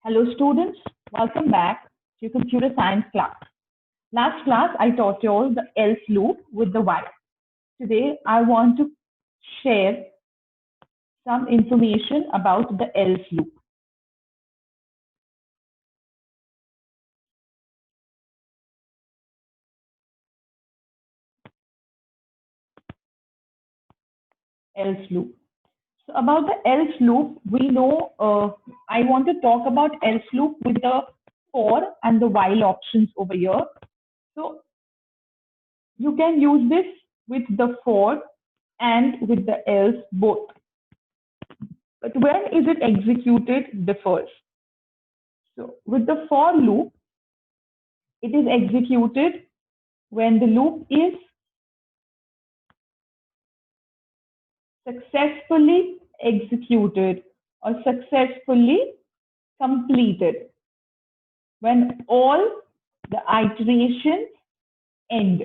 Hello students, welcome back to computer science class. Last class I taught you all the else loop with the while. Today I want to share some information about the else loop. Else loop. So about the else loop, we know I want to talk about else loop with the for and the while options over here. So you can use this with the for and with the else both. But when is it executed differs. So with the for loop, it is executed when the loop is successfully executed or successfully completed. When all the iterations end.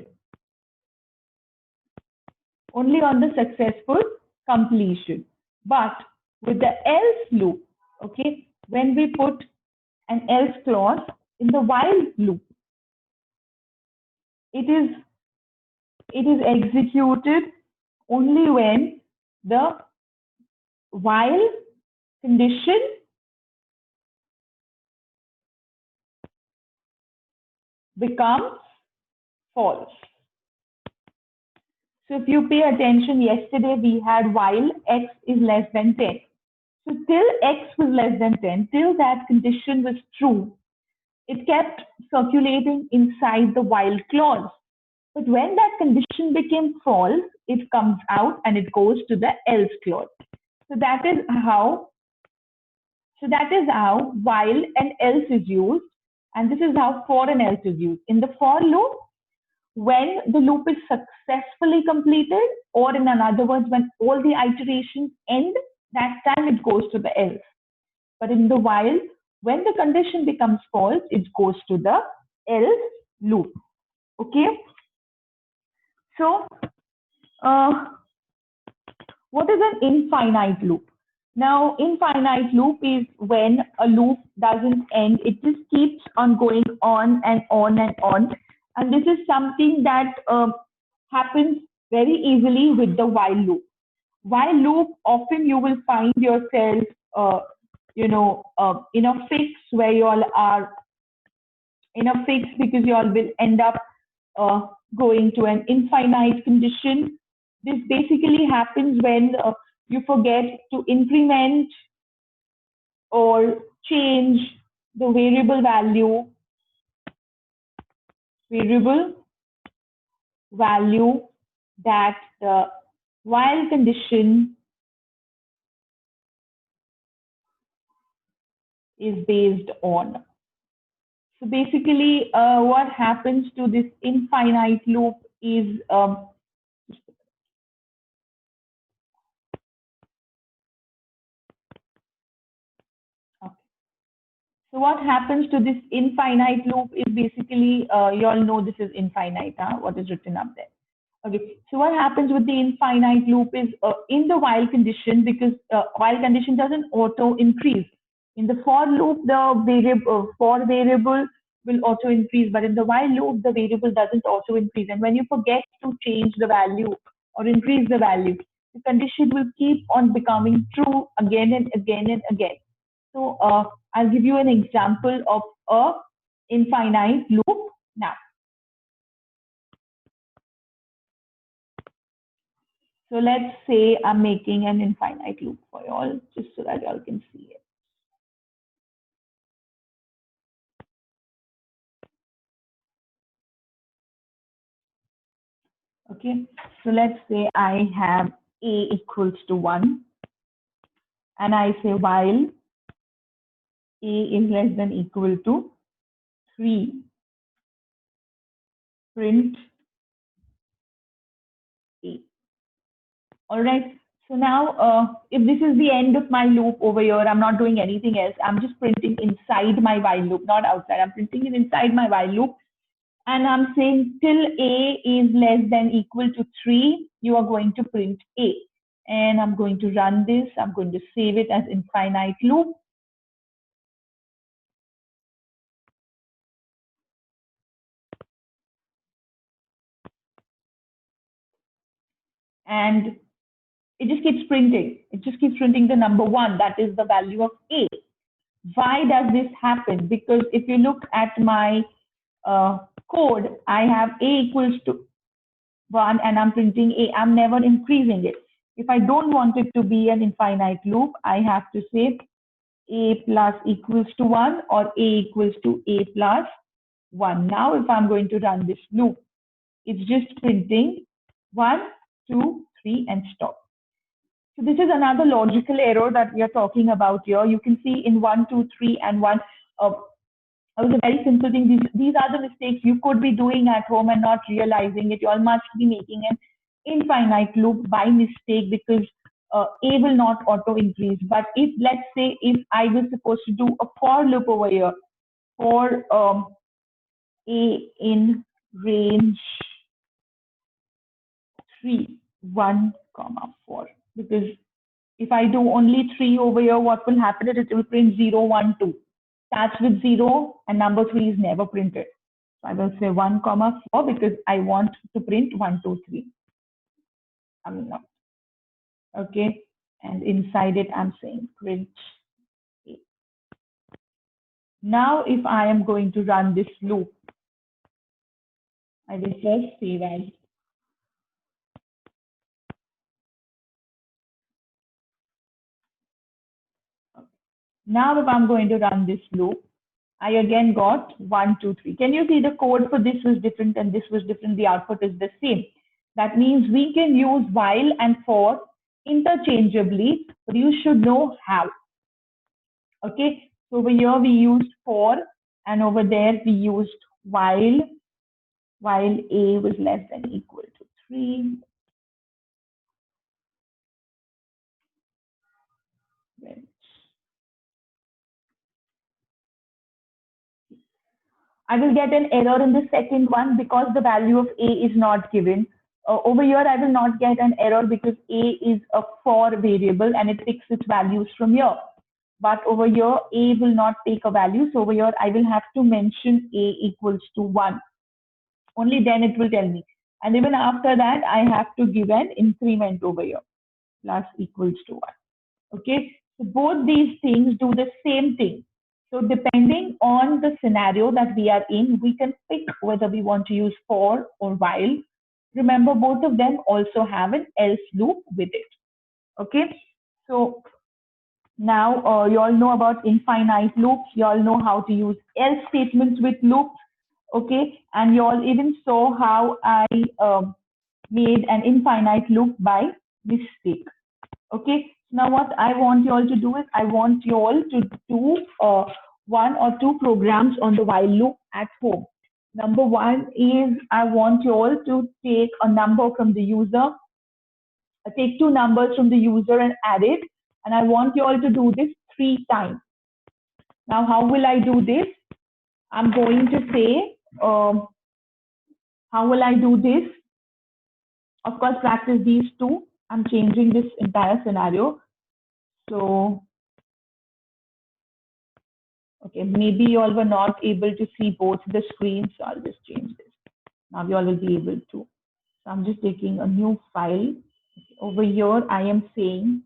Only on the successful completion. But with the else loop, okay, when we put an else clause in the while loop, it is executed only when the while condition becomes false. So if you pay attention, yesterday we had while x is less than 10. So till x was less than 10, till that condition was true, it kept circulating inside the while clause. But when that condition became false, it comes out and it goes to the else clause. So that is how while and else is used, and this is how for and else is used. In the for loop, when the loop is successfully completed, or in other words, when all the iterations end, that time it goes to the else. But in the while, when the condition becomes false, it goes to the else loop. Okay? So, what is an infinite loop? Now, infinite loop is when a loop doesn't end. It just keeps on going on and on and on. And this is something that happens very easily with the while loop. While loop, often you will find yourself, in a fix where you all are in a fix because you all will end up going to an infinite condition. This basically happens when you forget to increment or change the variable value that the while condition is based on. So basically, what happens to this infinite loop is so what happens to this infinite loop is basically, you all know this is infinite, what is written up there. Okay, so what happens with the infinite loop is in the while condition, because while condition doesn't auto increase. In the for loop, the for variable will auto increase, but in the while loop, the variable doesn't auto increase. And when you forget to change the value or increase the value, the condition will keep on becoming true again and again and again. So I'll give you an example of a infinite loop now. So let's say I'm making an infinite loop for you all, just so that you all can see it. Okay, so let's say I have a equals to 1, and I say while a is less than equal to 3, print a. All right, so now if this is the end of my loop over here, I'm not doing anything else. I'm just printing inside my while loop, not outside. I'm printing it inside my while loop. And I'm saying till a is less than equal to 3, you are going to print a. And I'm going to run this. I'm going to save it as infinite loop. and it just keeps printing. It just keeps printing the number 1, that is the value of A. Why does this happen? Because if you look at my code, I have A equals to 1 and I'm printing A. I'm never increasing it. If I don't want it to be an infinite loop, I have to say A plus equals to 1 or A equals to A plus 1. Now, if I'm going to run this loop, it's just printing 1, 2, 3 and stop. So this is another logical error that we are talking about here. You can see in 1, 2, 3 and 1, it was a very simple thing. These are the mistakes you could be doing at home and not realizing it. You all must be making an infinite loop by mistake because A will not auto increase. But if, let's say, if I was supposed to do a for loop over here for A in range 3, 1, 4, because if I do only 3 over here, what will happen is it will print 0, 1, 2. Starts with 0 and number 3 is never printed. So I will say 1, 4 because I want to print 1, 2, 3. I'm not. Okay. And inside it, I'm saying print A. Now, if I am going to run this loop, I will first save as. Now, if I'm going to run this loop, I again got 1, 2, 3. Can you see the code for this was different and this was different? The output is the same. That means we can use while and for interchangeably, but you should know how. Okay, so over here we used for, and over there we used while A was less than equal to 3. I will get an error in the second one because the value of A is not given. Over here, I will not get an error because A is a for variable and it takes its values from here. But over here, A will not take a value. So over here, I will have to mention A equals to 1. Only then it will tell me. And even after that, I have to give an increment over here, plus equals to 1. Okay, so both these things do the same thing. So depending on the scenario that we are in, we can pick whether we want to use for or while. Remember, both of them also have an else loop with it. Okay, so now you all know about infinite loops. You all know how to use else statements with loops. Okay, and you all even saw how I made an infinite loop by mistake. Okay, now what I want you all to do is I want you all to do 1 or 2 programs on the while loop at home. Number 1 is I want you all to take a number from the user, take 2 numbers from the user and add it. And I want you all to do this 3 times. Now, how will I do this? I'm going to say, how will I do this? Of course, practice these 2. I'm changing this entire scenario. So, okay, maybe you all were not able to see both the screens, so I'll just change this. Now you all will be able to. So I'm just taking a new file. Over here, I am saying,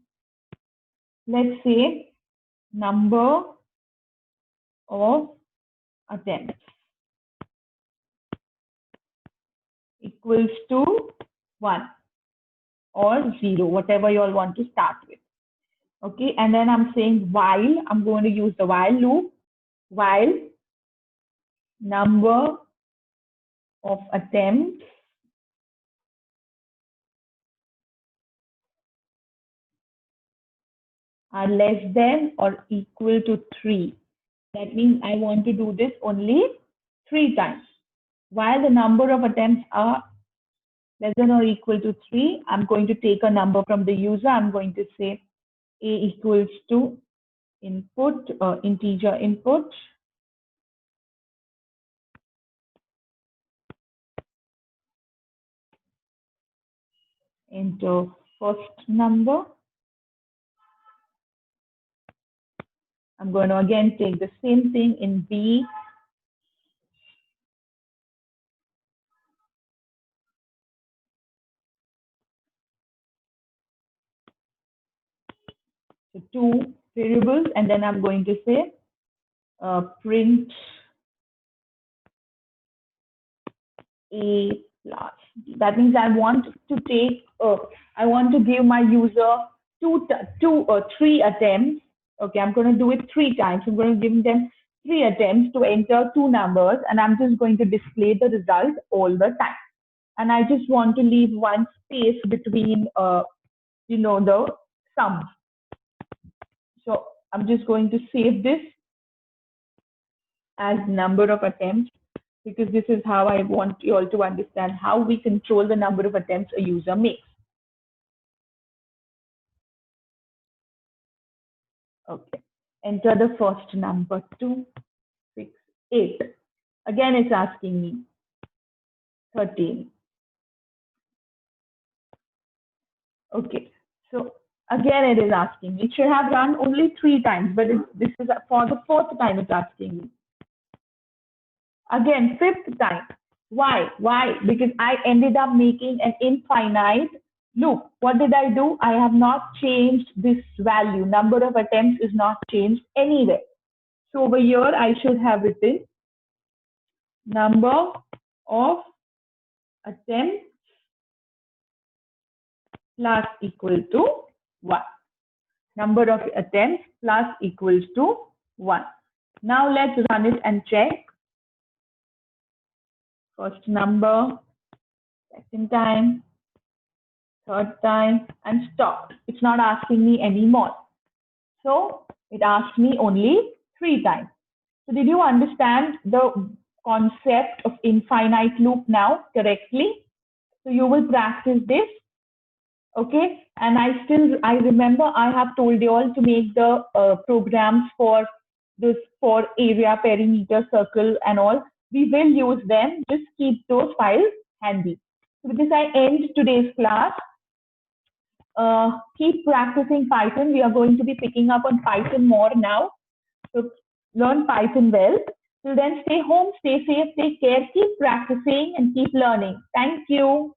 let's say, number of attempts equals to 1 or 0, whatever you all want to start with. Okay, and then I'm saying while, I'm going to use the while loop, while number of attempts are less than or equal to 3. That means I want to do this only 3 times. While the number of attempts are less than or equal to 3, I'm going to take a number from the user. I'm going to say A equals to input, integer input, enter first number. I'm going to again take the same thing in B. So 2 variables, and then I'm going to say print A plus B. That means I want to take, I want to give my user three attempts. Okay, I'm going to do it 3 times. I'm going to give them 3 attempts to enter 2 numbers, and I'm just going to display the result all the time. And I just want to leave one space between, the sums. So I'm just going to save this as number of attempts, because this is how I want you all to understand how we control the number of attempts a user makes. Okay, enter the first number, 2, 6, 8. Again, it's asking me 13. Okay, so again, it is asking me. It should have run only 3 times, but this is for the 4th time it's asking me. Again, 5th time. Why? Why? Because I ended up making an infinite loop. What did I do? I have not changed this value. Number of attempts is not changed anywhere. So over here, I should have written number of attempts plus equal to 1. Number of attempts plus equals to 1. Now let's run it and check. First number, second time, third time, and stop. It's not asking me anymore. So it asked me only 3 times. So did you understand the concept of infinite loop now correctly? So you will practice this. Okay, and I remember I have told you all to make the programs for area, perimeter, circle, and all. We will use them. Just keep those files handy. So with this, I end today's class. Keep practicing Python. We are going to be picking up on Python more now. So learn Python well. Till then, stay home, stay safe, take care, keep practicing, and keep learning. Thank you.